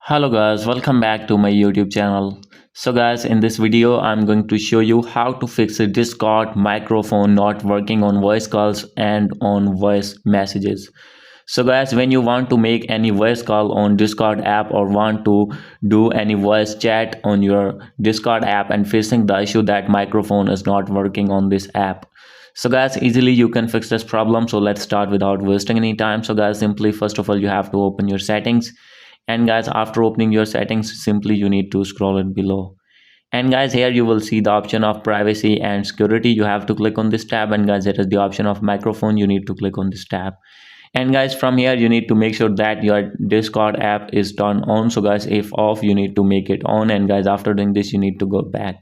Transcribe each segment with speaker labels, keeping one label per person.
Speaker 1: Hello guys, welcome back to my YouTube channel. So guys, in this video I'm going to show you how to fix a Discord microphone not working on voice calls and on voice messages. So guys, when you want to make any voice call on Discord app or want to do any voice chat on your Discord app and facing the issue that microphone is not working on this app. So guys, easily you can fix this problem. So let's start without wasting any time. So guys, simply first of all you have to open your settings, and guys after opening your settings simply you need to scroll it below. And guys, here you will see the option of privacy and security. You have to click on this tab, and guys there is the option of microphone. You need to click on this tab. And guys, from here you need to make sure that your Discord app is turned on. So guys, if off you need to make it on, and guys after doing this you need to go back.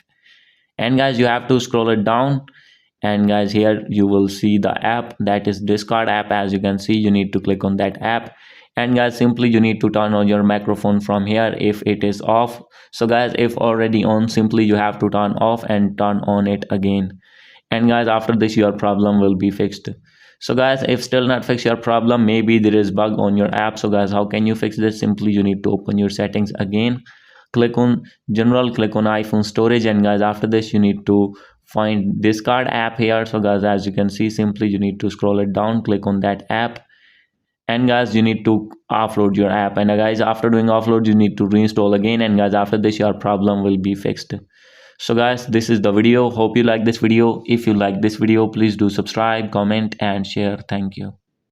Speaker 1: And guys, you have to scroll it down, and guys here you will see the app, that is Discord app. As you can see, you need to click on that app. And guys, simply you need to turn on your microphone from here if it is off. So guys, if already on, simply you have to turn off and turn on it again. And guys, after this your problem will be fixed. So guys, if still not fix your problem, maybe there is bug on your app. So guys, how can you fix this? Simply you need to open your settings again, click on general, click on iPhone storage, and guys after this you need to find Discord app here. So guys, as you can see, simply you need to scroll it down, click on that app. And guys, you need to offload your app, and guys after doing offload you need to reinstall again. And guys after this your problem will be fixed. So guys, this is the video. Hope you like this video. If you like this video, please do subscribe, comment and share. Thank you.